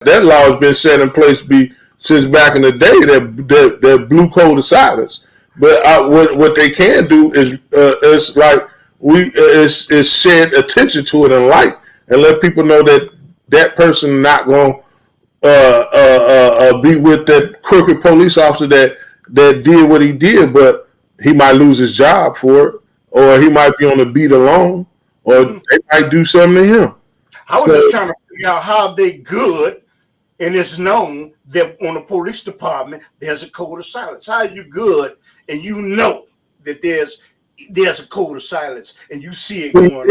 That law has been set in place since back in the day. That blue code of silence. But what they can do is it's like is shed attention to it in light and let people know that person not going to be with that crooked police officer that did what he did, but he might lose his job for it, or he might be on the beat alone, or they might do something to him. I was just trying to figure out how they good, and it's known that on the police department there's a code of silence. How are you good and you know that there's a code of silence and you see it going on?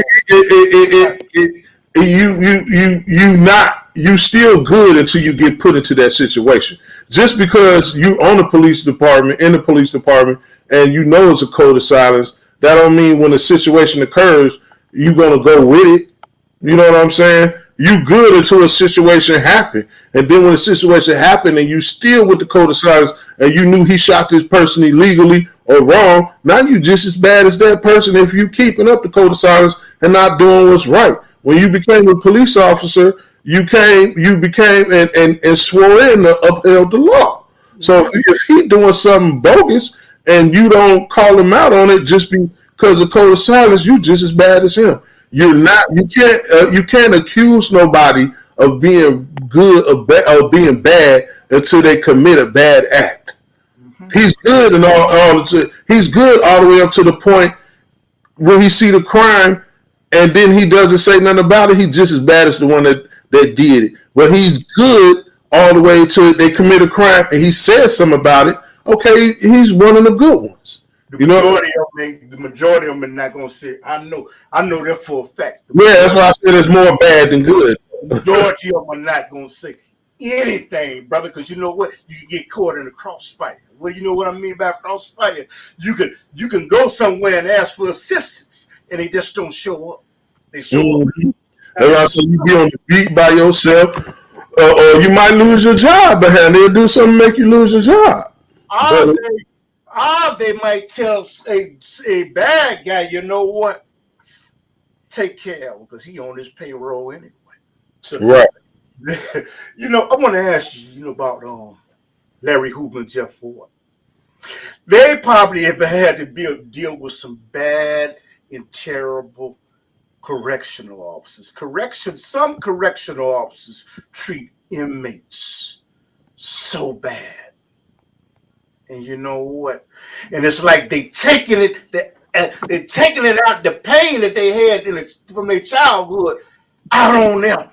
You still good until you get put into that situation. Just because you own the police department, in the police department, and you know it's a code of silence, that don't mean when a situation occurs, you're going to go with it. You know what I'm saying? You good until a situation happened. And then when a situation happened and you still with the code of silence and you knew he shot this person illegally or wrong, now you just as bad as that person if you keeping up the code of silence and not doing what's right. When you became a police officer, you became and swore in to upheld the law. So if he doing something bogus and you don't call him out on it just because of code of silence, you just as bad as him. You're not. You can't accuse nobody of being good or being bad until they commit a bad act. Mm-hmm. He's good he's good all the way up to the point when he see the crime and then he doesn't say nothing about it. He's just as bad as the one that did it. But he's good all the way to they commit a crime and he says something about it. Okay, he's one of the good ones. The majority of them are not going to say, I know that for a fact. That's why I said it's more bad than good. The majority of them are not going to say anything, brother, because you know what? You can get caught in a crossfire. Well, you know what I mean by crossfire? You can go somewhere and ask for assistance, and they just don't show up. They show up. That's why I said you be on the beat by yourself, or you might lose your job, but they'll do something to make you lose your job. They might tell a bad guy, you know what? Take care of him because he on his payroll anyway. So, right. I want to ask you, about Larry Hoover and Jeff Forte. They probably have had to deal with some bad and terrible correctional officers. Some correctional officers treat inmates so bad. And you know what? And it's like they're taking it out, the pain that they had from their childhood out on them.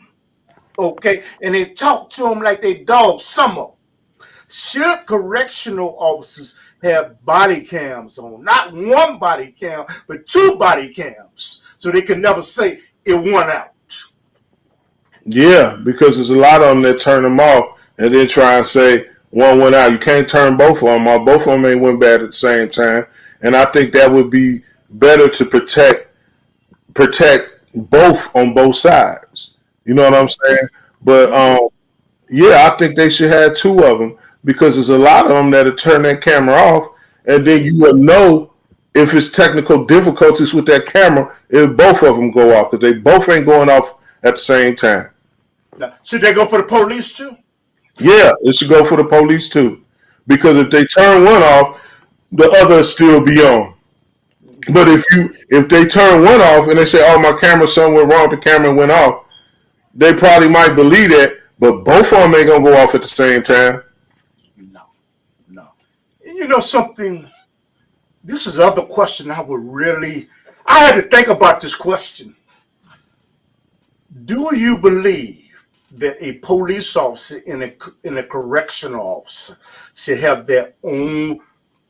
Okay? And they talk to them like they dogs, some of them. Should correctional officers have body cams on? Not one body cam, but two body cams. So they can never say it went out. Yeah, because there's a lot of them that turn them off and then try and say, one went out. You can't turn both of them off. Both of them ain't went bad at the same time. And I think that would be better to protect both on both sides. You know what I'm saying? But I think they should have two of them because there's a lot of them that'll turn that camera off, and then you will know if it's technical difficulties with that camera if both of them go off because they both ain't going off at the same time. Now, should they go for the police too? Yeah, it should go for the police too. Because if they turn one off, the other still be on. But if they turn one off and they say, oh, my camera, something went wrong, the camera went off, they probably might believe that, but both of them ain't going to go off at the same time. No. You know something, this is the other question I had to think about this question. Do you believe that a police officer and a correctional officer should have their own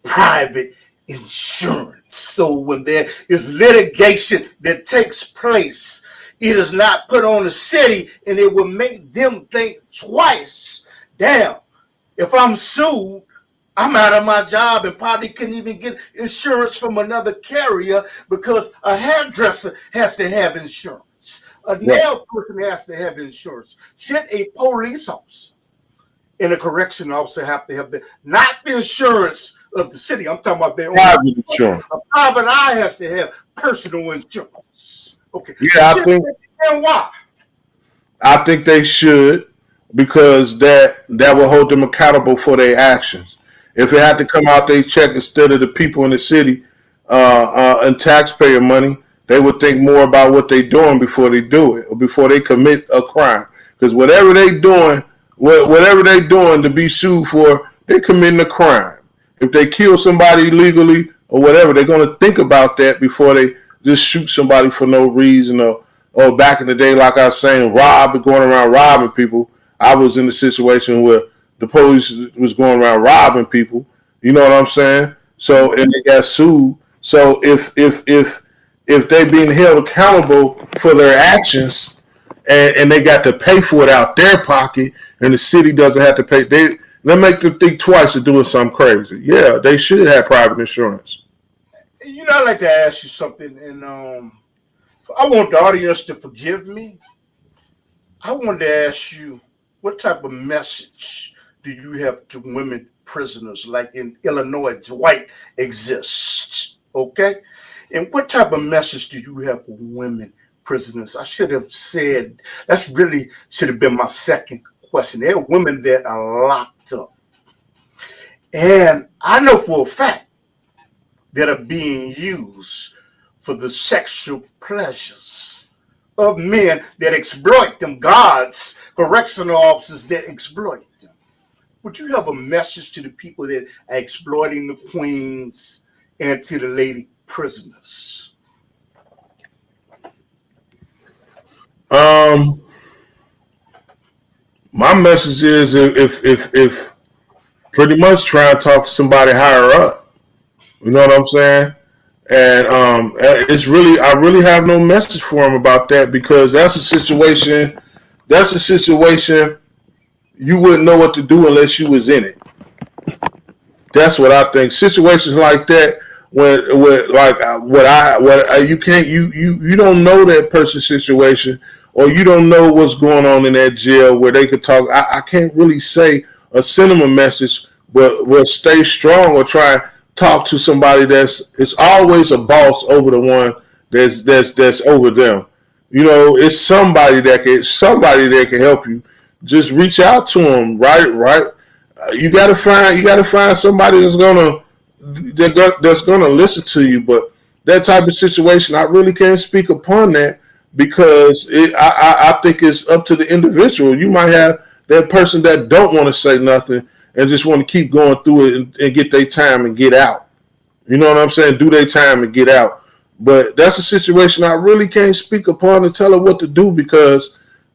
private insurance? So when there is litigation that takes place, it is not put on the city and it will make them think twice. Damn, if I'm sued, I'm out of my job and probably couldn't even get insurance from another carrier because a hairdresser has to have insurance. A nail person has to have insurance. Should a police officer and a correction officer have to have not the insurance of the city? I'm talking about their own private insurance. A private eye has to have personal insurance. Okay. Yeah, I think. And why? I think they should, because that will hold them accountable for their actions. If it had to come out their check instead of the people in the city and taxpayer money, they would think more about what they're doing before they do it or before they commit a crime. Because whatever they're doing to be sued for, they're committing a crime. If they kill somebody illegally or whatever, they're going to think about that before they just shoot somebody for no reason. Or back in the day, like I was saying, going around robbing people. I was in a situation where the police was going around robbing people. You know what I'm saying? So, and they got sued. So if they being held accountable for their actions and they got to pay for it out their pocket and the city doesn't have to pay, they make them think twice of doing something crazy. Yeah, they should have private insurance. I'd like to ask you something, and I want the audience to forgive me. I wanted to ask you, what type of message do you have to women prisoners, like in Illinois, Dwight exists, okay? And what type of message do you have for women prisoners? I should have said, that's really should have been my second question. There are women that are locked up. And I know for a fact that are being used for the sexual pleasures of men that exploit them, guards, correctional officers that exploit them. Would you have a message to the people that are exploiting the queens and to the lady prisoners? My message is if pretty much try and talk to somebody higher up. You know what I'm saying? And it's really, I really have no message for them about that because that's a situation you wouldn't know what to do unless you was in it. That's what I think. Situations like that, when like you don't know that person's situation, or you don't know what's going on in that jail where they could talk. I can't really say or send them a message, but will stay strong or try and talk to somebody it's always a boss over the one that's over them. You know, it's somebody that can help you. Just reach out to them, right? You gotta find somebody that's gonna listen to you. But that type of situation, I really can't speak upon that because I think it's up to the individual. You might have that person that don't want to say nothing and just want to keep going through it and get their time and get out. You know what I'm saying? Do their time and get out. But that's a situation I really can't speak upon and tell her what to do because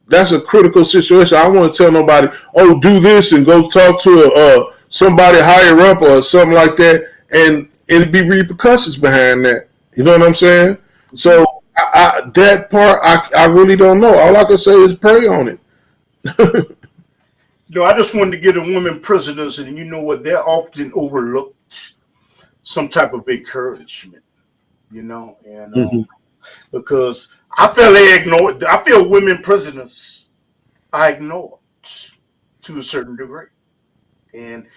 that's a critical situation. I don't want to tell nobody, oh, do this and go talk to somebody higher up or something like that, and it'd be repercussions behind that. You know what I'm saying? So that part, I really don't know. All I can say is pray on it. No, I just wanted to get the women prisoners, and you know what? They're often overlooked. Some type of encouragement, and because I feel they ignored. I feel women prisoners are ignored to a certain degree, and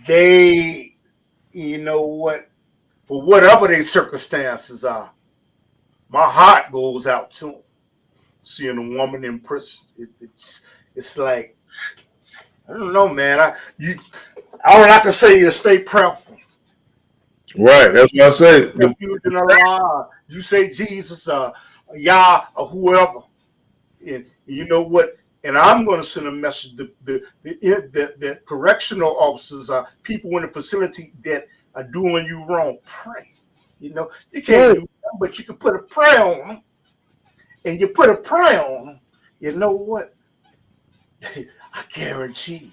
they, for whatever their circumstances are, my heart goes out to them. Seeing a woman in prison, it's like, I don't know, man. All I can say is stay prayerful. Right, that's what I say. You say Jesus, Yah, or whoever, and you know what? And I'm going to send a message. The correctional officers are people in the facility that are doing you wrong. Pray. You can't do that, but you can put a prayer on them, and you put a prayer on them. You know what? I guarantee you,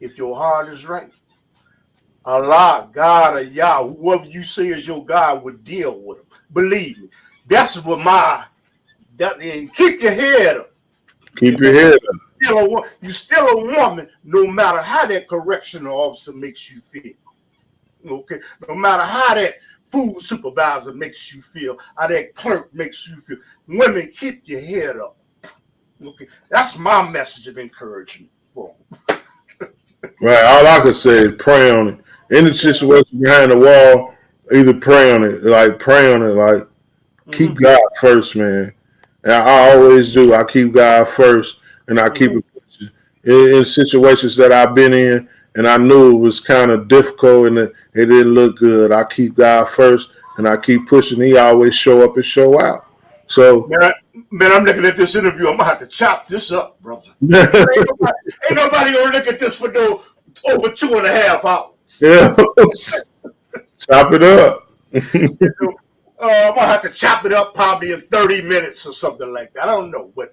if your heart is right, Allah, God, or Yah, whoever you say is your God, would deal with them. Believe me. That's what keep your head up. Keep your head up. You're still a woman, no matter how that correctional officer makes you feel. Okay? No matter how that food supervisor makes you feel, how that clerk makes you feel. Women, keep your head up. Okay? That's my message of encouragement for them. Right. All I can say is pray on it. Any situation behind the wall, either pray on it. Keep God first, man. And I always do. I keep God first, and I keep it pushing. in situations that I've been in, and I knew it was kind of difficult and it didn't look good. I keep God first, and I keep pushing. He always show up and show out. So, man, I'm looking at this interview. I'm gonna have to chop this up, brother. Ain't nobody gonna look at this for no over 2.5 hours. Yeah, chop it up. I'm gonna have to chop it up probably in 30 minutes or something like that. I don't know, but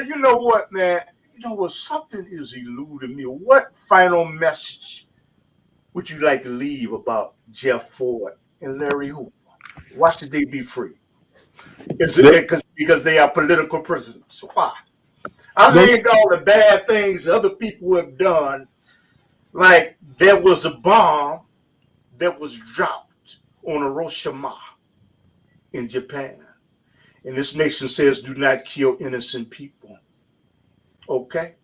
you know what, man? You know what? Something is eluding me. What final message would you like to leave about Jeff Ford and Larry Hoover? Why should they be free? Is it because they are political prisoners? Why? I named all the bad things other people have done, like there was a bomb that was dropped on Hiroshima in Japan. And this nation says do not kill innocent people. Okay?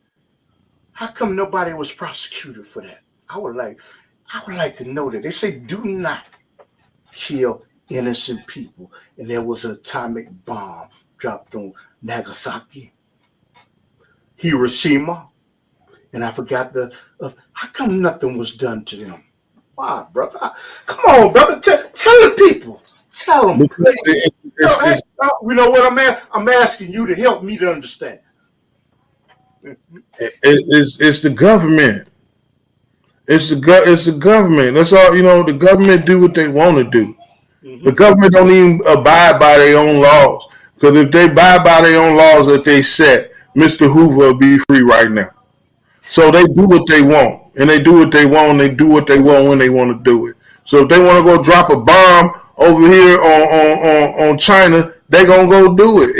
How come nobody was prosecuted for that? I would like to know that. They say do not kill innocent people. And there was an atomic bomb dropped on Nagasaki, Hiroshima, and I forgot how come nothing was done to them? Why, brother? Come on, brother. Tell the people. Tell them. You know what I'm asking you to help me to understand. It's the government. It's the government. That's all. The government do what they want to do. Mm-hmm. The government don't even abide by their own laws. Because if they abide by their own laws that they set, Mr. Hoover will be free right now. So they do what they want, and they do what they want, and they do what they want when they want to do it. So if they want to go drop a bomb over here on China, they gonna go do it.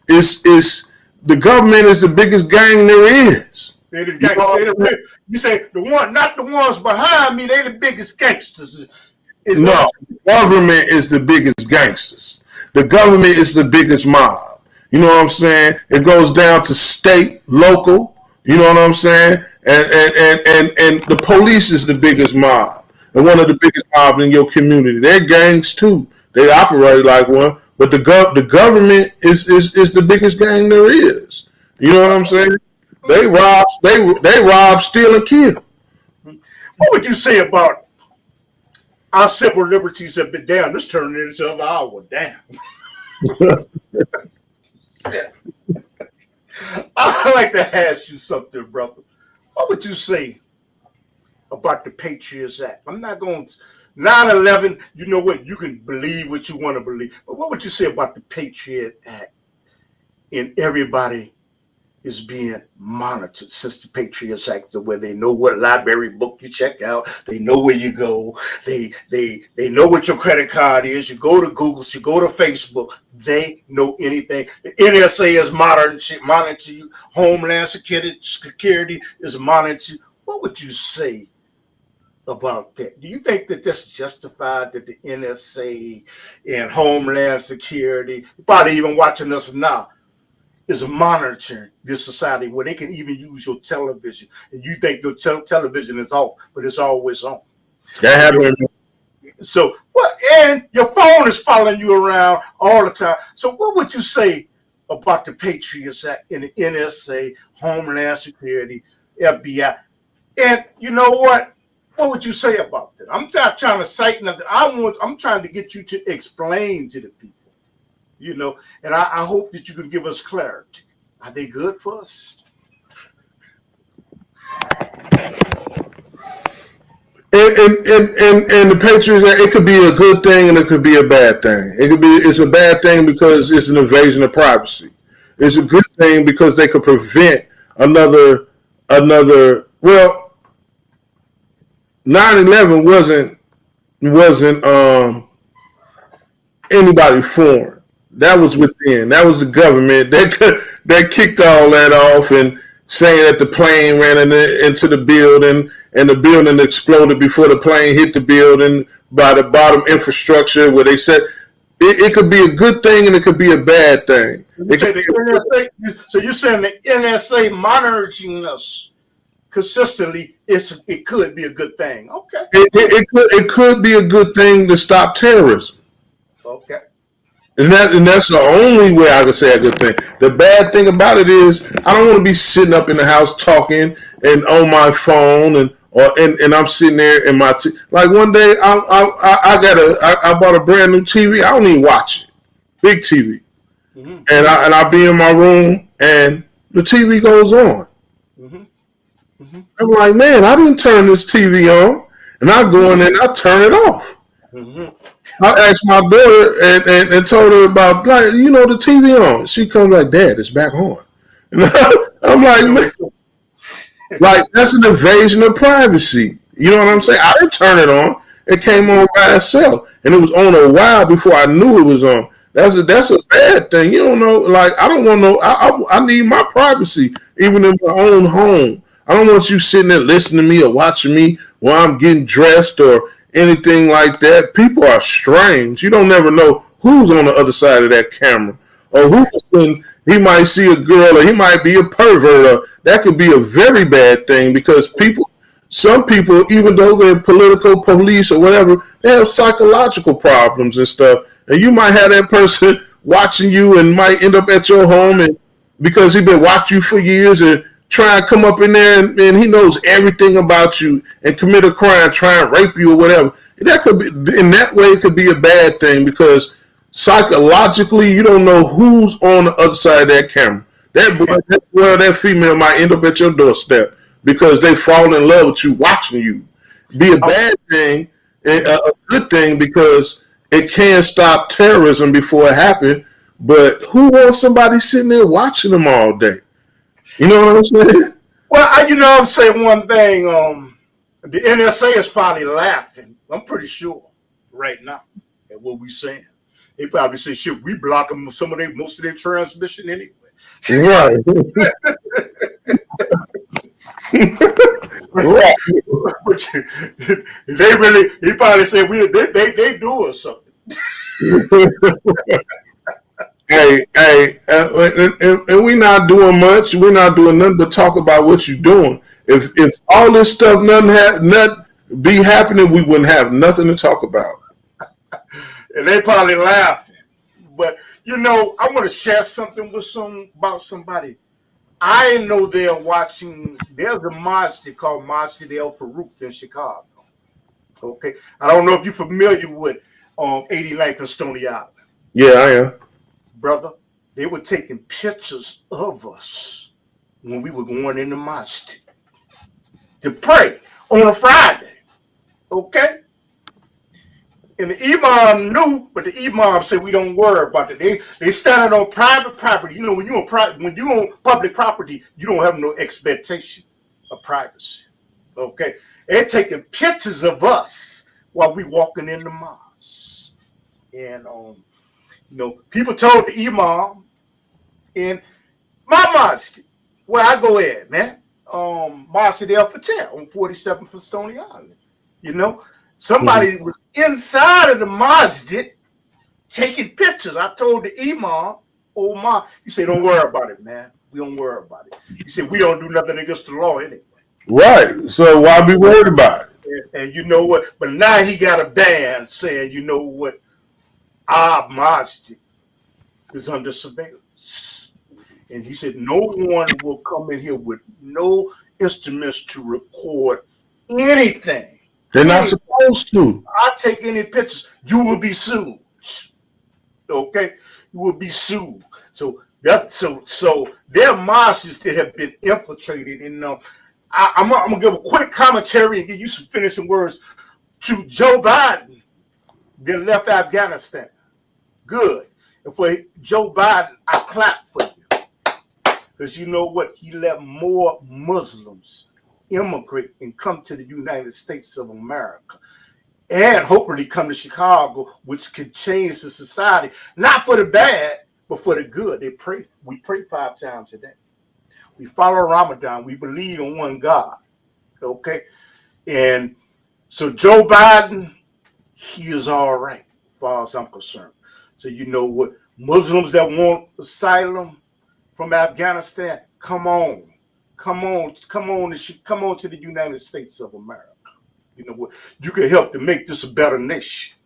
It's the government is the biggest gang there is. You say the one, not the ones behind me. They the biggest gangsters. No, the government is the biggest gangsters. The government is the biggest mob. You know what I'm saying? It goes down to state, local. You know what I'm saying? And the police is the biggest mob and one of the biggest mobs in your community. They're gangs too. They operate like one, but the government is the biggest gang there is. You know what I'm saying? They rob, steal, and kill. What would you say about our civil liberties have been down? This turning into another hour. Damn. I'd like to ask you something, brother. What would you say about the Patriots Act? I'm not going to 9/11. You know what? You can believe what you want to believe. But what would you say about the Patriot Act? And everybody is being monitored since the Patriots Act, where they know what library book you check out. They know where you go. They know what your credit card is. You go to Google. You go to Facebook. They know anything. The NSA is monitor you. Homeland Security is monitor you. What would you say about that? Do you think that that's justified, that the NSA and Homeland Security, probably even watching us now, is monitoring this society where they can even use your television, and you think your television is off, but it's always on? That happened. So what? And your phone is following you around all the time. So what would you say about the Patriots Act and the NSA, Homeland Security, FBI? And you know what? What would you say about that? I'm not trying to cite nothing. I'm trying to get you to explain to the people. And I hope that you can give us clarity. Are they good for us? And the Patriots, it could be a good thing and it could be a bad thing. It's a bad thing because it's an invasion of privacy. It's a good thing because they could prevent another. Well, 9/11 wasn't anybody foreign. That was within. That was the government that kicked all that off and saying that the plane ran into the building and the building exploded before the plane hit the building by the bottom infrastructure where they said it could be a good thing and it could be a bad thing. So you're saying the NSA monitoring us consistently, it could be a good thing. Okay. It could be a good thing to stop terrorism. Okay. And that's the only way I can say a good thing. The bad thing about it is I don't want to be sitting up in the house talking and on my phone and I'm sitting there in my like one day I bought a brand new TV. I don't even watch it, big TV, Mm-hmm. and I be in my room and the TV goes on. Mm-hmm. Mm-hmm. I'm like, man, I didn't turn this TV on, and I go in there and I turn it off. Mm-hmm. I asked my daughter and told her about, like, the TV on. She comes like, Dad, it's back on. And I'm like, man, like, that's an invasion of privacy. You know what I'm saying? I didn't turn it on. It came on by itself. And it was on a while before I knew it was on. That's a bad thing. You don't know, like, I don't want no, I need my privacy, even in my own home. I don't want you sitting there listening to me or watching me while I'm getting dressed or anything like that. People are strange. You don't never know who's on the other side of that camera or he might see a girl or he might be a pervert. Or that could be a very bad thing because some people, even though they're political police or whatever, they have psychological problems and stuff. And you might have that person watching you and might end up at your home and because he's been watching you for years and try and come up in there and he knows everything about you and commit a crime, try and rape you or whatever. That could be, in that way, it could be a bad thing because psychologically, you don't know who's on the other side of that camera. That female might end up at your doorstep because they fall in love with you watching you. Be a bad thing, a good thing because it can stop terrorism before it happens. But who wants somebody sitting there watching them all day? You know what I'm saying? Well, I'm saying one thing. The NSA is probably laughing. I'm pretty sure right now at what we're saying. They probably say, "Shit, we block them most of their transmission anyway." Right. Right. He probably said they do or something. Hey, and we're not doing much. We're not doing nothing but talk about what you're doing. If all this stuff nothing be happening, we wouldn't have nothing to talk about. And they probably laughing. But I want to share something about somebody. I know they're watching. There's a masjid called Masjid El Farouk in Chicago. Okay, I don't know if you're familiar with 89th and Stony Island. Yeah, I am. Brother, they were taking pictures of us when we were going in the mosque to pray on a Friday. Okay? And the imam knew, but the imam said we don't worry about it. They standing on private property. When you're on public property, you don't have no expectation of privacy. Okay? They're taking pictures of us while we walking in the mosque. And people told the imam in my mosque where I go at, man, Mosque El Forte on 47th for Stony Island. Somebody was inside of the masjid taking pictures. I told the imam, he said, "Don't worry about it, man. We don't worry about it." He said, "We don't do nothing against the law anyway." Right. So why be worried about it? And you know what? But now he got a ban saying, you know what? Our masjid is under surveillance. And he said, no one will come in here with no instruments to record anything. They're not supposed to. I take any pictures, you will be sued. Okay? You will be sued. So their mosques that have been infiltrated. And I'm gonna give a quick commentary and give you some finishing words to Joe Biden that left Afghanistan. Good. And for Joe Biden, I clap for you. Because you know what? He let more Muslims immigrate and come to the United States of America. And hopefully come to Chicago, which could change the society. Not for the bad, but for the good. We pray 5 times a day. We follow Ramadan. We believe in one God. Okay? And so Joe Biden, he is all right, as far as I'm concerned. So you know what? Muslims that want asylum from Afghanistan, come on to the United States of America. You know what? You can help to make this a better nation.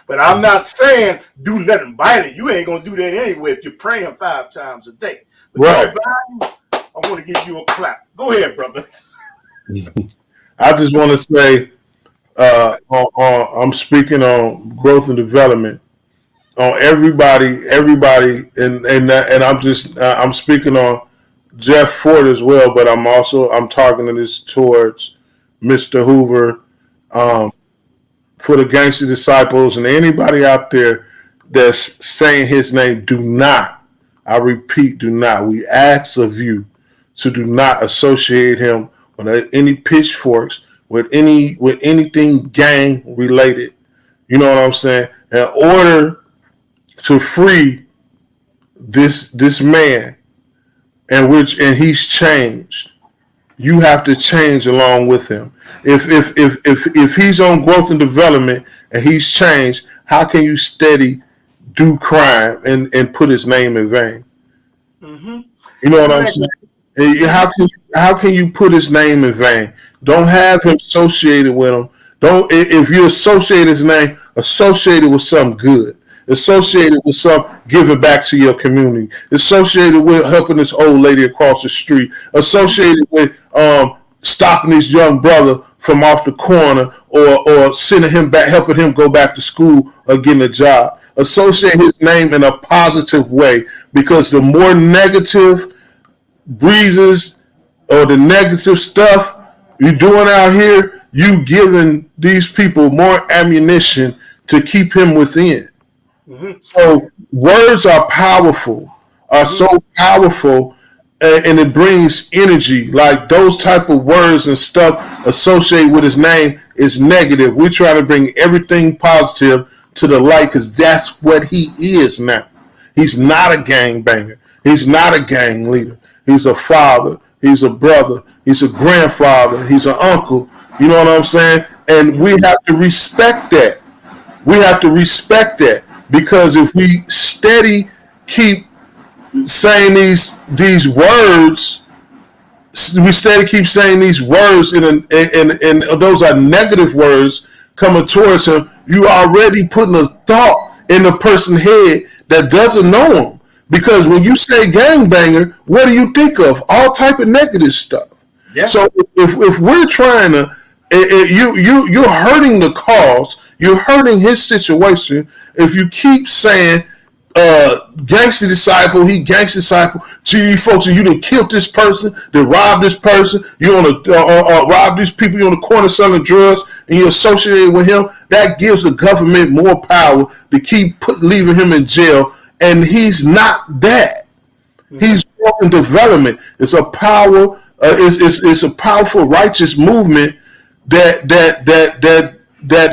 But I'm not saying do nothing violent. You ain't gonna do that anyway if you're praying 5 times a day. But Right. I want to give you a clap. Go ahead, brother. I just want to say, I'm speaking on growth and development on everybody, and I'm speaking on Jeff Forte as well. But I'm targeting this towards Mr. Hoover, for the gangster disciples and anybody out there that's saying his name. Do not, I repeat, do not. We ask of you to do not associate him with any pitchforks, with anything gang related. You know what I'm saying? In order to free this man, and he's changed, you have to change along with him. If he's on growth and development and he's changed, how can you steady do crime and put his name in vain? Mm-hmm. You know what I'm saying? How can you put his name in vain? Don't have him associated with him. Don't, if you associate his name, associate it with something good. Associated with some giving back to your community. Associated with helping this old lady across the street. Associated with stopping this young brother from off the corner, or sending him back, helping him go back to school or getting a job. Associate his name in a positive way, because the more negative breezes or the negative stuff you're doing out here, you giving these people more ammunition to keep him within. Mm-hmm. So words are powerful, so powerful, and it brings energy. Like those type of words and stuff associated with his name is negative. We try to bring everything positive to the light, because that's what he is now. He's not a gangbanger. He's not a gang leader. He's a father. He's a brother. He's a grandfather. He's an uncle. You know what I'm saying? And we have to respect that. We have to respect that, because if we steady keep saying these words, we steady keep saying these words, and those are negative words coming towards him, you already putting a thought in the person's head that doesn't know him. Because when you say gangbanger, what do you think of? All type of negative stuff. Yeah. So if we're trying to, you're hurting the cause, you're hurting his situation. If you keep saying gangster disciple, he gangster disciple to you folks, and you done killed this person, then robbed this person, you want to rob these people, you on the corner selling drugs, and you're associated with him, that gives the government more power to keep leaving him in jail. And he's not that. He's in development. It's a power. It's a powerful, righteous movement that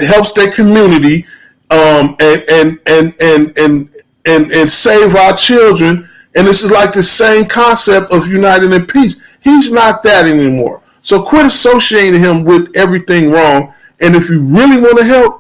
helps their community, and save our children. And this is like the same concept of uniting in peace. He's not that anymore. So quit associating him with everything wrong. And if you really want to help,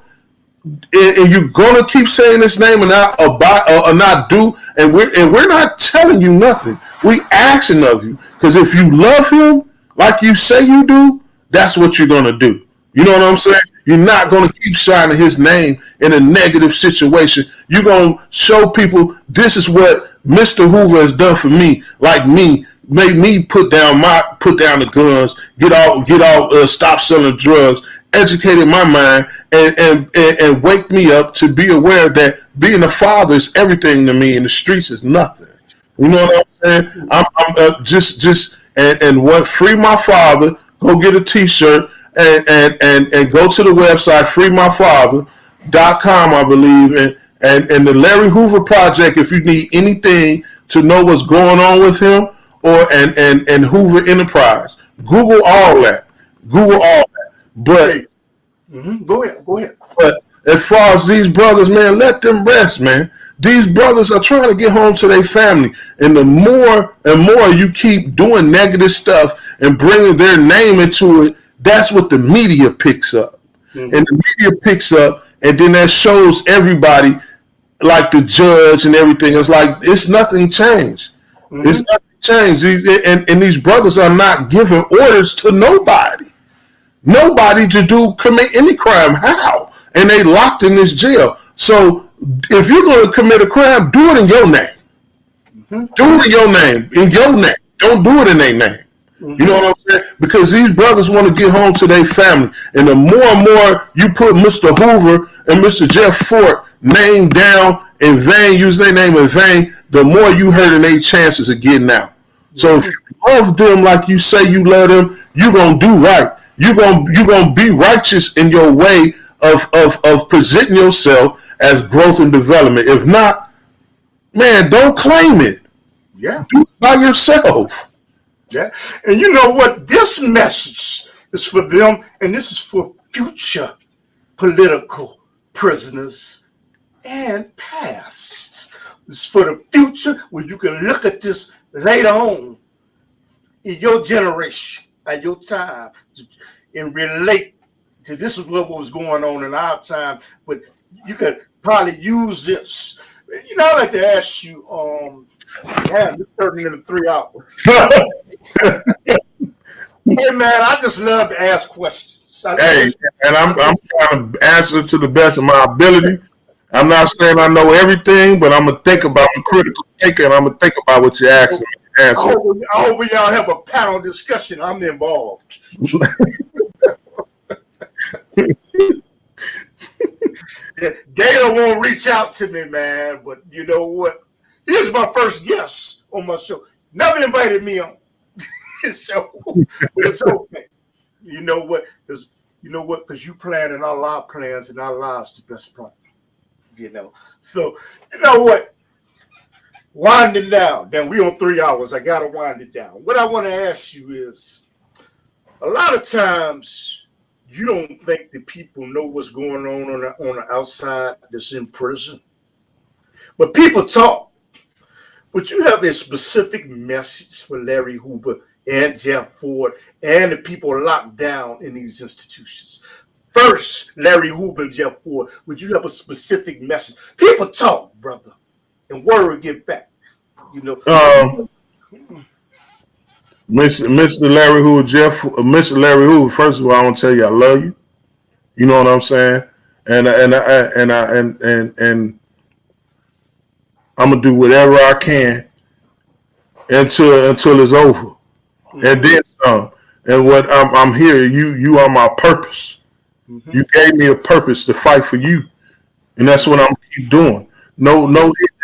and you're gonna keep saying his name and not abide or not do, and we're not telling you nothing. We asking of you, because if you love him like you say you do, that's what you're gonna do. You know what I'm saying? You're not gonna keep shining his name in a negative situation. You're gonna show people this is what Mr. Hoover has done for me, like me. Made me put down the guns, get off, stop selling drugs, educated my mind, and wake me up to be aware that being a father is everything to me, and the streets is nothing. You know what I'm saying? I'm just what, free my father. Go get a T-shirt and go to the website freemyfather.com, I believe, and the Larry Hoover Project. If you need anything to know what's going on with him, or and Hoover Enterprise, Google all that. But go ahead. But as far as these brothers, man, let them rest, man. These brothers are trying to get home to their family, and the more and more you keep doing negative stuff and bringing their name into it, that's what the media picks up. And the media picks up, and then that shows everybody, like the judge and everything. It's like it's nothing changed. It's nothing changed, and these brothers are not giving orders to nobody to commit any crime. How? and they locked in this jail. So if you're going to commit a crime, do it in your name. Mm-hmm. Do it in your name. In your name. Don't do it in their name. Mm-hmm. You know what I'm saying? Because these brothers want to get home to their family. And the more and more you put Mr. Hoover and Mr. Jeff Forte name down in vain, use their name in vain, the more you hurting their chances of getting out. So if you love them like you say you love them, you're going to do right. You're gonna be righteous in your way of presenting yourself as growth and development. If not, man, don't claim it. Yeah. Do it by yourself. Yeah. And you know what? This message is for them, and this is for future political prisoners and past. It's for the future where you can look at this later on in your generation, at your time, and relate to this is what was going on in our time. But you could probably use this. You know, I like to ask you, it's turning into 3 hours. Hey man, I just love to ask questions. And I'm trying to answer to the best of my ability. I'm not saying I know everything, but I'm gonna think about the critical thinker, and I'm gonna think about what you're asking me to answer. I hope y'all have a panel discussion. I'm involved. Gator won't reach out to me, man. But you know what? Here's my first guest on my show. Never invited me on his show, but it's okay. You know what? Because you plan in all our plans and our lives the best plan. You know. So you know what? Winding down. Then we on 3 hours. I gotta wind it down. What I want to ask you is, a lot of times you don't think the people know what's going on the outside that's in prison. But people talk. But you have a specific message for Larry Hoover and Jeff Forte and the people locked down in these institutions. First, Larry Hoover and Jeff Forte, would you have a specific message? People talk, brother, and word get back. You know. Mr. Larry Hoover, Mr. Larry Hoover. First of all, I want to tell you I love you. You know what I'm saying, and I'm gonna do whatever I can until it's over, mm-hmm. and then some. And what I'm here, you are my purpose. Mm-hmm. You gave me a purpose to fight for you, and that's what I'm gonna keep doing. No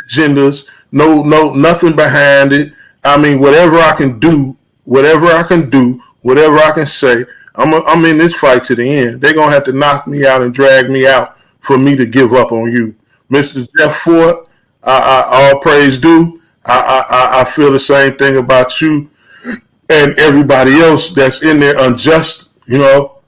agendas, no nothing behind it. I mean, whatever I can do, whatever I can say, I'm in this fight to the end. They're gonna have to knock me out and drag me out for me to give up on you, Mr. Jeff Forte. I all praise due. I feel the same thing about you and everybody else that's in there unjust. You know,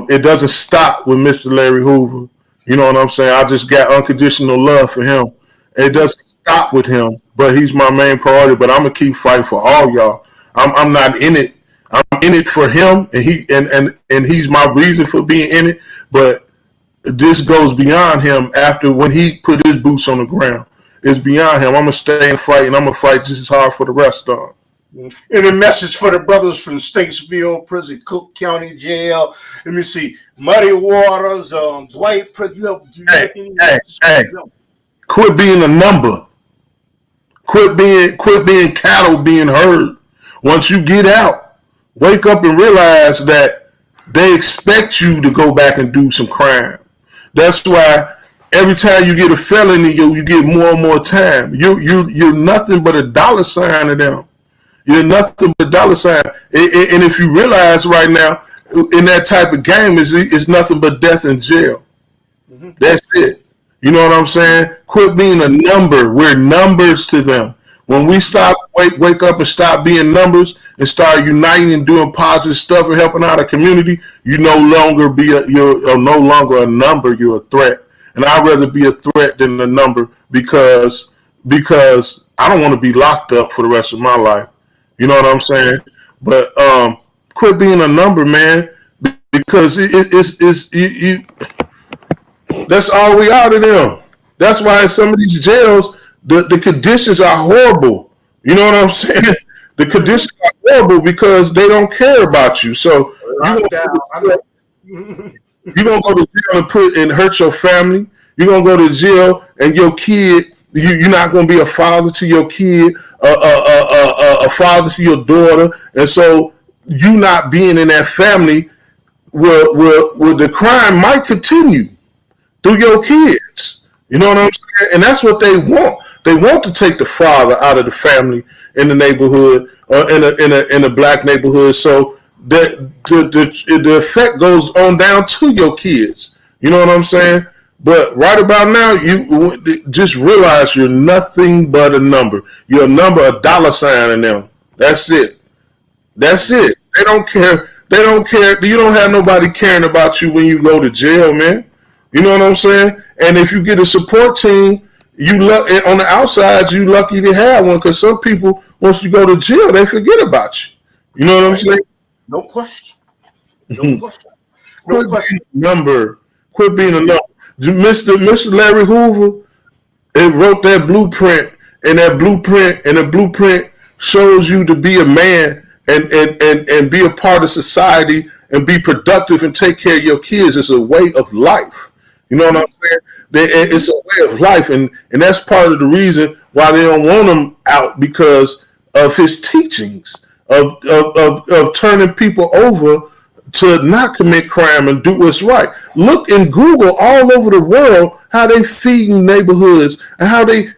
it doesn't stop with Mr. Larry Hoover. You know what I'm saying? I just got unconditional love for him. It doesn't stop with him, but he's my main priority. But I'm gonna keep fighting for all y'all. I'm not in it. I'm in it for him, and he's my reason for being in it. But this goes beyond him. After when he put his boots on the ground, it's beyond him. I'm gonna stay and fight, and I'm gonna fight just as hard for the rest of them. And a message for the brothers from Statesville Prison, Cook County Jail. Let me see, Muddy Waters, Dwight Prison. Hey. Quit being a number. Quit being cattle being heard. Once you get out, wake up and realize that they expect you to go back and do some crime. That's why every time you get a felony, you get more and more time. You're nothing but a dollar sign to them. You're nothing but a dollar sign. And if you realize right now, in that type of game, it's nothing but death and jail. Mm-hmm. That's it. You know what I'm saying? Quit being a number. We're numbers to them. When we wake up and stop being numbers and start uniting and doing positive stuff and helping out a community, you're no longer a number. You're a threat. And I'd rather be a threat than a number because I don't want to be locked up for the rest of my life. You know what I'm saying? But quit being a number, man, because that's all we are to them. That's why in some of these jails, the conditions are horrible. You know what I'm saying? The conditions are horrible because they don't care about you. So You're gonna go to jail and hurt your family. You're gonna go to jail and your kid. You're not gonna be a father to your kid, a father to your daughter, and so you not being in that family will the crime might continue through your kids. You know what I'm saying? And that's what they want. They want to take the father out of the family in the neighborhood or in a black neighborhood. So the effect goes on down to your kids. You know what I'm saying? But right about now, you just realize you're nothing but a number. You're a number, a dollar sign in them. That's it. That's it. They don't care. They don't care. You don't have nobody caring about you when you go to jail, man. You know what I'm saying? And if you get a support team, on the outside, you lucky to have one, because some people, once you go to jail, they forget about you. You know what I'm saying? No question. No question. No question. Quit being a number. Mr. Larry Hoover, it wrote that blueprint, and the blueprint shows you to be a man and be a part of society and be productive and take care of your kids. It's a way of life. You know what I'm saying? It's a way of life, and that's part of the reason why they don't want him out, because of his teachings of turning people over to not commit crime and do what's right. Look in Google all over the world how they feeding neighborhoods and how they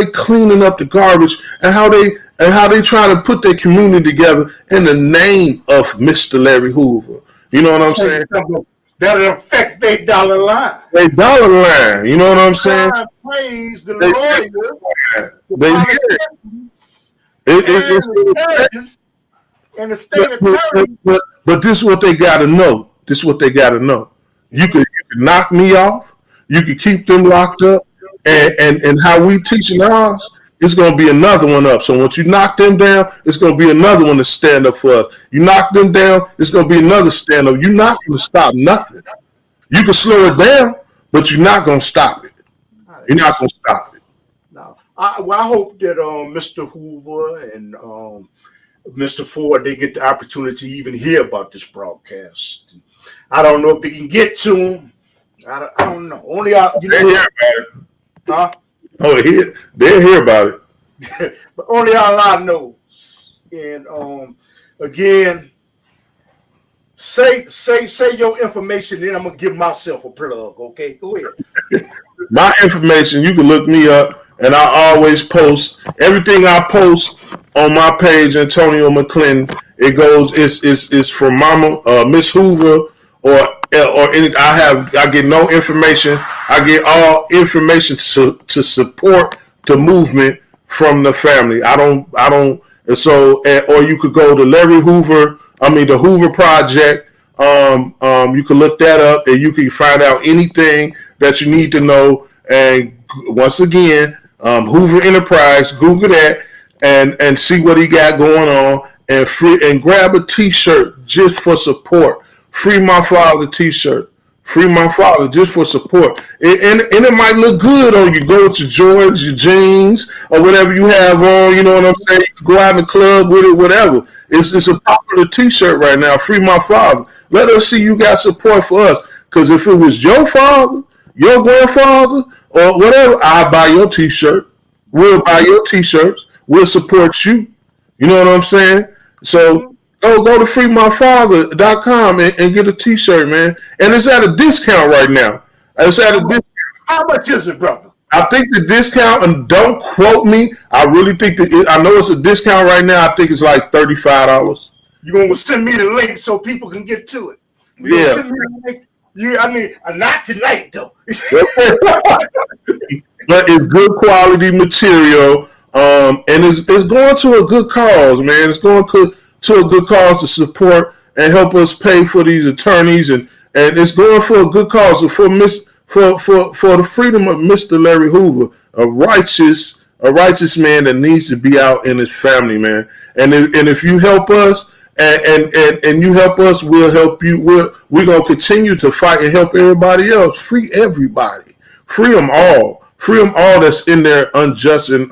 cleaning up the garbage and how they trying to put their community together in the name of Mr. Larry Hoover. You know what I'm saying? That'll affect their dollar line. Their dollar line. You know what I'm saying? God praise the lawyers, and the state attorney. But this is what they got to know. You could knock me off. You could keep them locked up, and how we teaching ours, it's going to be another one up. So once you knock them down, it's going to be another one to stand up for us. You knock them down, it's going to be another stand up. You're not going to stop nothing. You can slow it down, but you're not going to stop it. You're not going to stop it. No. I hope that Mr. Hoover and Mr. Ford, they get the opportunity to even hear about this broadcast. I don't know if they can get to them. I don't know. Only they hear about it. Huh? Oh, they'll hear about it. But only Allah knows. And again, say your information, then I'm gonna give myself a plug. Okay, go ahead. My information, you can look me up, and I always post everything I post on my page, Antonio Mcclinton. It goes, it's from Mama Miss Hoover or any. I get no information. I get all information to support the movement from the family. I don't. And so, or you could go to Larry Hoover. The Hoover Project. You can look that up, and you can find out anything that you need to know. And once again, Hoover Enterprise. Google that and see what he got going on, and grab a T-shirt just for support. Free My Father T-shirt. Free My Father just for support. And it might look good on you. Go with your Jordans, your jeans, or whatever you have on. You know what I'm saying? You can go out in the club with it, whatever. It's a popular T-shirt right now. Free My Father. Let us see you got support for us. Because if it was your father, your grandfather, or whatever, I'll buy your T-shirt. We'll buy your T-shirts. We'll support you. You know what I'm saying? So go to freemyfather.com and get a T-shirt, man. And it's at a discount right now. It's at a discount. How much is it, brother? I think the discount, and don't quote me, I really think I know it's a discount right now. I think it's like $35. You're going to send me the link so people can get to it. Yeah. Send me the link. Yeah, not tonight, though. But it's good quality material. And it's going to a good cause, man. It's going to a good cause to support and help us pay for these attorneys, and it's going for a good cause for the freedom of Mr. Larry Hoover, a righteous man that needs to be out in his family, man. And if you help us and you help us, we'll help you. We're gonna continue to fight and help everybody else. Free everybody. Free them all. Free them all that's in there unjust and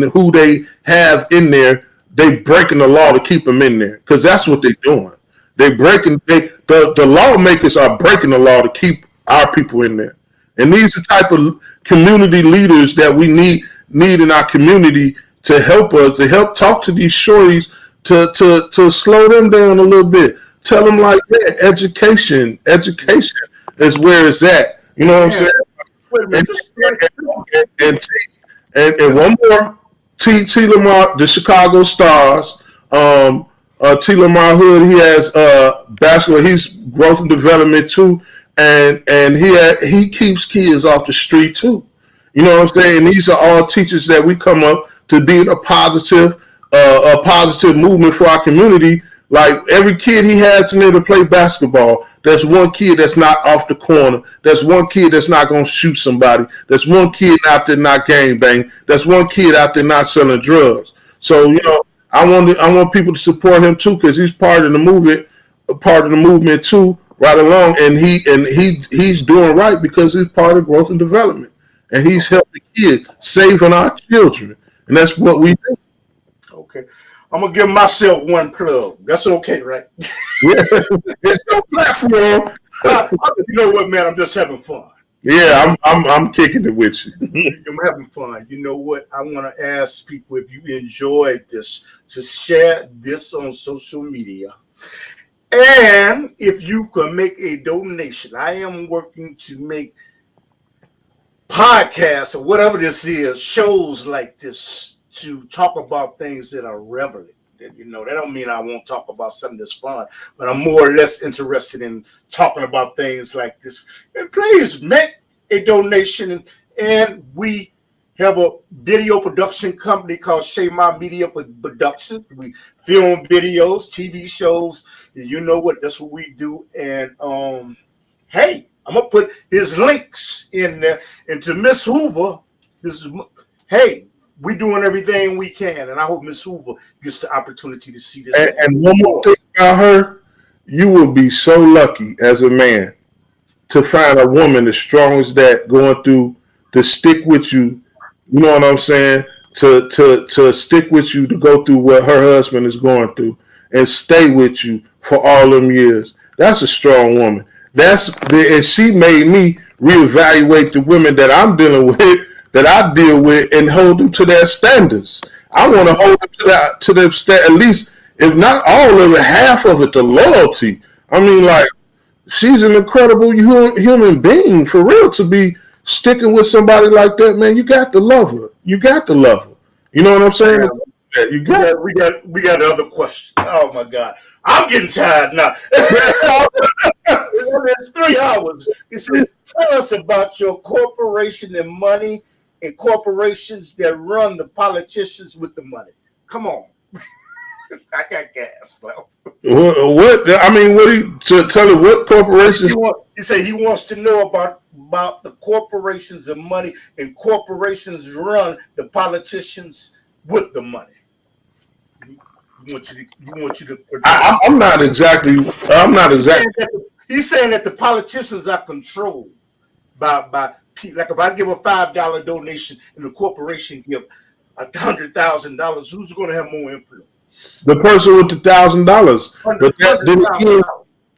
who they have in there. They breaking the law to keep them in there, because that's what they're doing. The lawmakers are breaking the law to keep our people in there. And these are the type of community leaders that we need in our community to help us, to help talk to these shorties, to slow them down a little bit. Tell them like that. Education is where it's at. You know what I'm saying? Wait a minute. And one more, T. Lamar, the Chicago Stars. T. Lamar Hood, he has basketball. He's growth and development too, and he keeps kids off the street too. You know what I'm saying? These are all teachers that we come up to be in a positive movement for our community. Like every kid he has in there to play basketball, there's one kid that's not off the corner. There's one kid that's not going to shoot somebody. There's one kid out there not gang bang. There's one kid out there not selling drugs. So, you know, I want people to support him too, because he's part of the movement too, right along. And he's doing right because he's part of growth and development. And he's helping kids, saving our children. And that's what we do. Okay. I'm going to give myself one plug. That's okay, right? Yeah, it's no platform. You know what, man? I'm just having fun. Yeah, I'm kicking it with you. I'm having fun. You know what? I want to ask people, if you enjoyed this, to share this on social media. And if you can make a donation, I am working to make podcasts or whatever this is, shows like this, to talk about things that are relevant. You know, that don't mean I won't talk about something that's fun, but I'm more or less interested in talking about things like this. And please make a donation. And we have a video production company called Shaymar Media Productions. We film videos, TV shows. You know what? That's what we do. And hey, I'm gonna put his links in there. And to Miss Hoover, hey, we're doing everything we can, and I hope Miss Hoover gets the opportunity to see this. And one more thing about her, you will be so lucky as a man to find a woman as strong as that, going through to stick with you. You know what I'm saying? To stick with you, to go through what her husband is going through, and stay with you for all them years. That's a strong woman. And she made me reevaluate the women that I'm dealing with, that I deal with, and hold them to their standards. I want to hold them to their at least, if not all of it, half of it, the loyalty. I mean, like, she's an incredible human being, for real, to be sticking with somebody like that, man. You got to love her. You got to love her. You know what I'm saying? Yeah. We got the other question. Oh my God, I'm getting tired now. It's 3 hours. He said, tell us about your corporation and money, and corporations that run the politicians with the money. Come on. I got gas. What? I mean, to tell her what corporations? He said he wants to know about the corporations and money, and corporations run the politicians with the money. You want you to. I'm not exactly. He's saying that the politicians are controlled by like, if I give a $5 donation and the corporation give $100,000, who's going to have more influence? The person with the $1,000, but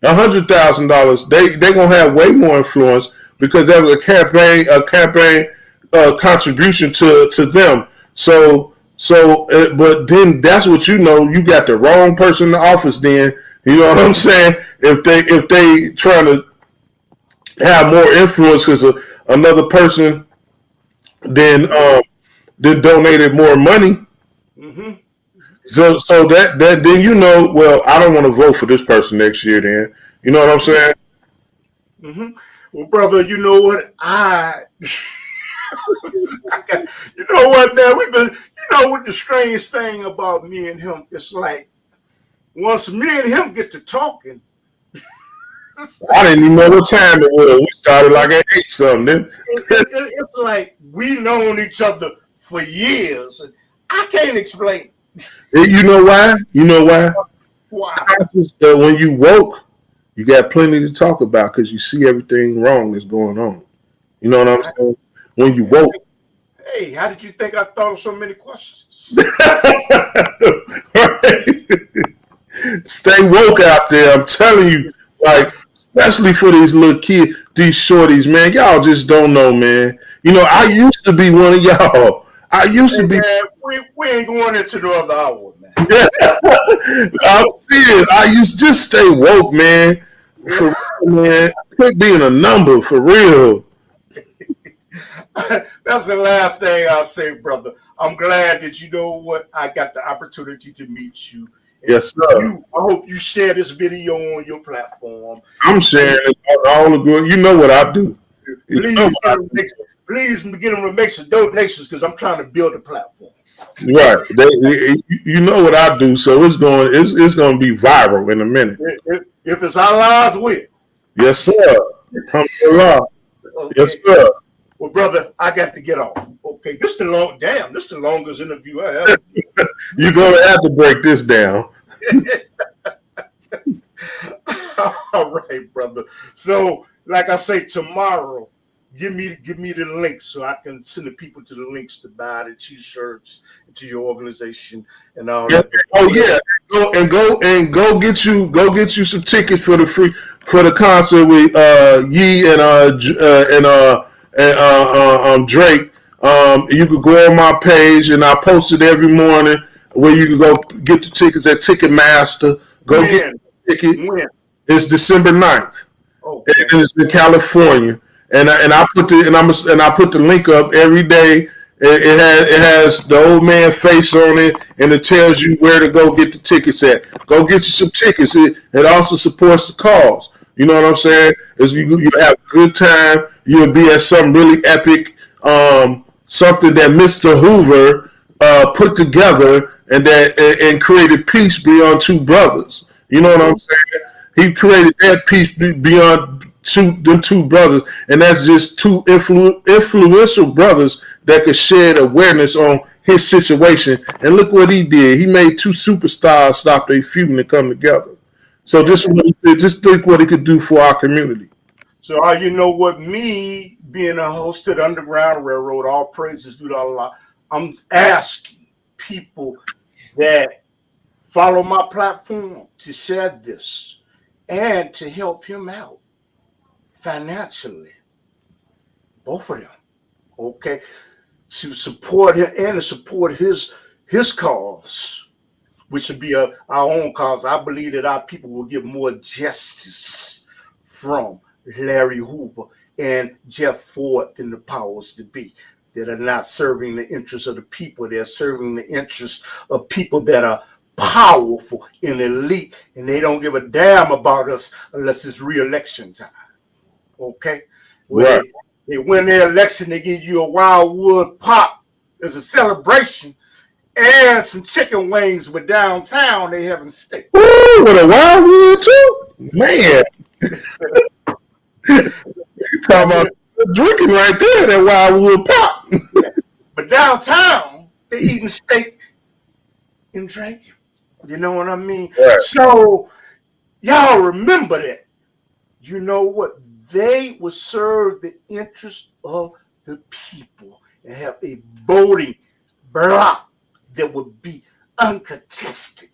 $100,000, they gonna have way more influence, because that was a campaign contribution to them. But then that's what you know. You got the wrong person in the office. Then you know what I'm saying. If they trying to have more influence because another person then donated more money. Mm-hmm. So that then you know. Well, I don't want to vote for this person next year. Then you know what I'm saying. Mm-hmm. Well, brother, you know what you know what, man? What the strange thing about me and him, it's like, once me and him get to talking, I didn't even know what time it was. We started like at 8 something. It's like we known each other for years, and I can't explain. You know why? Why? When you woke, you got plenty to talk about because you see everything wrong that's going on. You know what I'm saying? When you woke. Hey, how did you think I thought of so many questions? Stay woke out there. I'm telling you, like, especially for these little kids, these shorties, man. Y'all just don't know, man. You know, I used to be one of y'all. I used to Hey be. man, we ain't going into the other hour, man. I'm serious. I used to just stay woke, man. For real, man. Quit being a number, for real. That's the last thing I'll say, brother. I'm glad that you know what I got the opportunity to meet you. Yes, sir. I hope you share this video on your platform. I'm sharing it all the good. You know what I do. You know Please what I do. please get them to make some donations because I'm trying to build a platform. Right. You know what I do, so it's going to be viral in a minute. If it's our lives, with. Yes, sir. Alhamdulillah. Okay. Yes, sir. Well, brother, I got to get off. Okay, this the longest interview I ever did. You're going to have to break this down. All right, brother. So, like I say, tomorrow, give me the links so I can send the people to the links to buy the t-shirts to your organization and all Yeah. that. Oh yeah, go get you some tickets for the concert with Yee and Drake. You could go on my page and I post it every morning where you can go get the tickets at Ticketmaster. Go get the ticket. When? It's December 9th. Okay. And it's in California. And I put the link up every day. It has the old man face on it, and it tells you where to go get the tickets at. Go get you some tickets. It also supports the cause. You know what I'm saying? You have a good time. You'll be at some really epic, something that Mr. Hoover put together and created peace beyond two brothers. You know what I'm saying? He created that peace beyond them two brothers, and that's just two influential brothers that could shed awareness on his situation. And look what he did. He made two superstars stop their feuding and come together. So just think what he could do for our community. So you know what? Me being a host of the Underground Railroad, all praises due to Allah. I'm asking people that follow my platform to share this and to help him out financially. Both of them. Okay. To support him and to support his cause, which would be our own cause. I believe that our people will get more justice from Larry Hoover and Jeff Forte than the powers to be that are not serving the interests of the people. They're serving the interests of people that are powerful and elite, and they don't give a damn about us unless it's re-election time. Okay? Well, Right. They win their election, they give you a Wildwood pop as a celebration and some chicken wings with downtown they having steak. Ooh, with a Wildwood too? Man. You talking about drinking right there, that Wildwood pop. But downtown, they eating steak and drinking. You know what I mean? Right. So y'all remember that. You know what? They would serve the interest of the people and have a voting block that would be uncontested.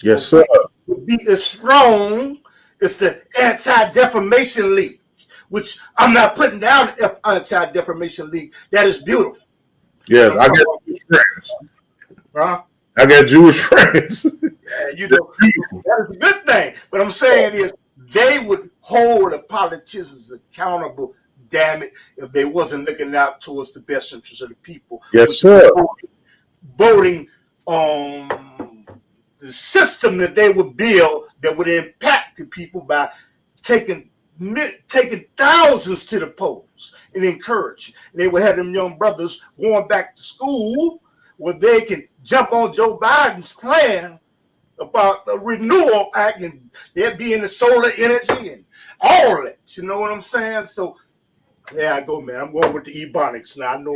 Yes, sir. Would be as strong as the Anti-Defamation League, which I'm not putting down the Anti-Defamation League. That is beautiful. Yes, I got Jewish friends. Huh? I got Jewish friends. Yeah, you know, that is a good thing. But I'm saying is they would hold the politicians accountable, damn it, if they wasn't looking out towards the best interest of the people. Yes, sir. Voting on the system that they would build that would impact the people by taking thousands to the polls and encourage. And they would have them young brothers going back to school where they can jump on Joe Biden's plan about the Renewal Act, and they'd be in the solar energy and all that. You know what I'm saying? So there I go, man. I'm going with the Ebonics now. I know.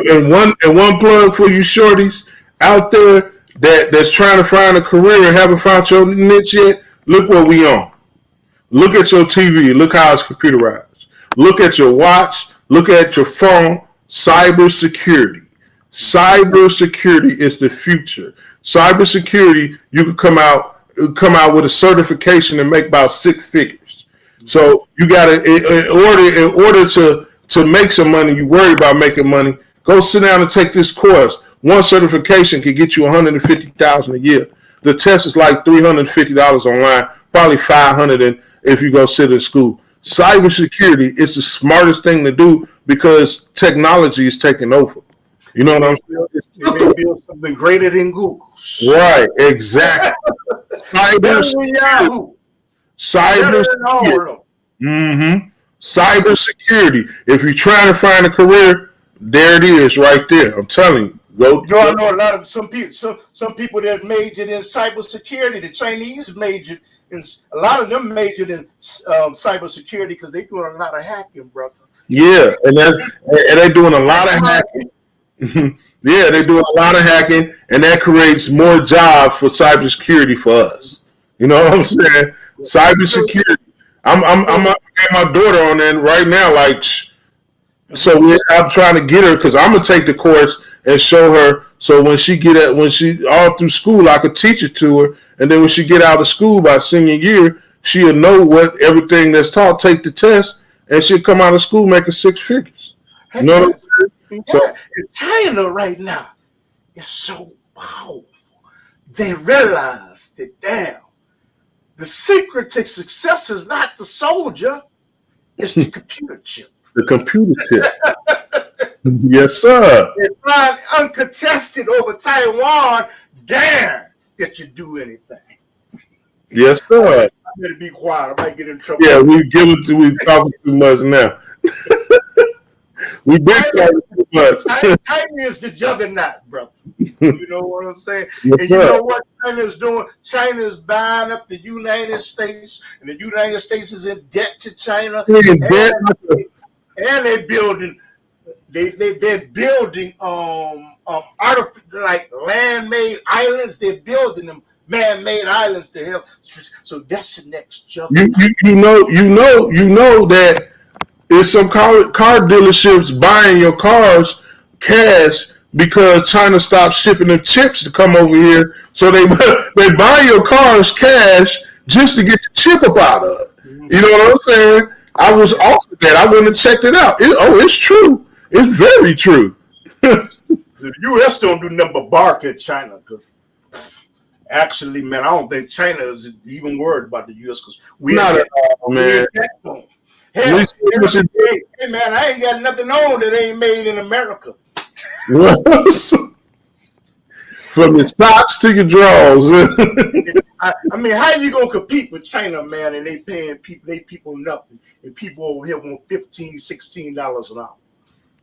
And one plug for you shorties out there that's trying to find a career and haven't found your niche yet. Look what we on. Look at your TV. Look how it's computerized. Look at your watch. Look at your phone. Cybersecurity. Cybersecurity is the future. Cybersecurity, you can come out come out with a certification and make about 6 figures. So you got to, in order to make some money, you worry about making money. Go sit down and take this course. One certification can get you $150,000 a year. The test is like $350 online, probably $500 if you go sit in school. Cybersecurity is the smartest thing to do because technology is taking over. You know what I'm saying? You may build something greater than Google's. Right, exactly. Cybersecurity. Cybersecurity. If you're trying to find a career, there it is, right there. I'm telling you. I know a lot of some people that majored in cybersecurity. The Chinese majored in, a lot of them majored in cybersecurity because they're doing a lot of hacking, brother. Yeah, and they're doing a lot of hacking. Yeah, they're doing a lot of hacking, and that creates more jobs for cybersecurity for us. You know what I'm saying? Cybersecurity. I'm getting my daughter on that right now. Like, so I'm trying to get her because I'm gonna take the course and show her. So when she all through school, I could teach it to her, and then when she get out of school by senior year, she'll know what everything that's taught. Take the test, and she'll come out of school making 6 figures. You know what I'm saying? Yeah. So, China right now is so powerful. They realize that the secret to success is not the soldier, it's the computer chip. The computer chip. Yes, sir. They find uncontested over Taiwan, dare that you do anything. Yes, sir. I better be quiet. I might get in trouble. Yeah, we talking too much now. We been talking too much. China is the juggernaut, brother. You know what I'm saying? Yes, and you know what China is doing? China is buying up the United States, and the United States is in debt to China. And they're building. They're building like land-made islands. They're building them man-made islands to help. So that's the next juggernaut. You know that there's some car dealerships buying your cars cash because China stopped shipping them chips to come over here. So they buy your cars cash just to get the chip up out of it. You know what I'm saying? I was offered that. I went and checked it out. It's true. It's very true. The U.S. don't do nothing but bark at China. Because actually, man, I don't think China is even worried about the U.S. because we're not at all, man. Hey, man, I ain't got nothing on that ain't made in America. From your socks to your drawers. I mean, how you gonna compete with China, man, and they paying people nothing, and people over here want $15, $16 an hour.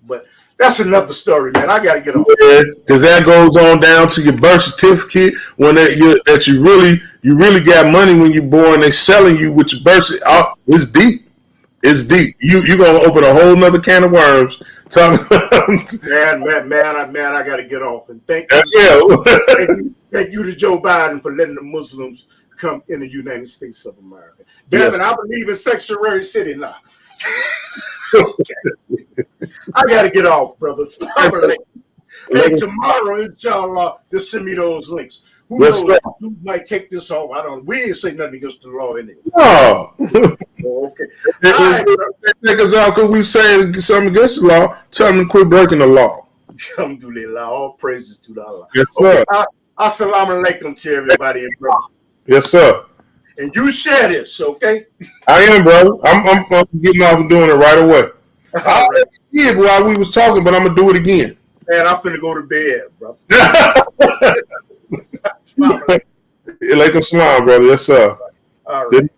But that's another story, man. I gotta get on. Yeah, because that goes on down to your birth certificate when that you really got money when you're born. They selling you with your birth certificate. Oh, it's deep. It's deep. You're gonna open a whole nother can of worms. Man, I gotta get off. And thank you to Joe Biden for letting the Muslims come in the United States of America. Damn it, I believe in sanctuary city now. Okay. I gotta get off, brothers. Hey, tomorrow, inshallah, just send me those links. Who knows? Who might take this off? I don't. We ain't say nothing against the law anyway. Oh. Okay. All right, take us out because we say something against the law. Tell them to quit breaking the law. Alhamdulillah. All praises to Allah. Yes, sir. Okay. Assalamu alaikum to everybody, brother. Yes, sir. And you share this, okay? I am, bro. I'm getting off and doing it right away. I did while we was talking, but I'm gonna do it again. Man, I'm finna go to bed, brother. Like a smile, brother. Yes, sir. All right.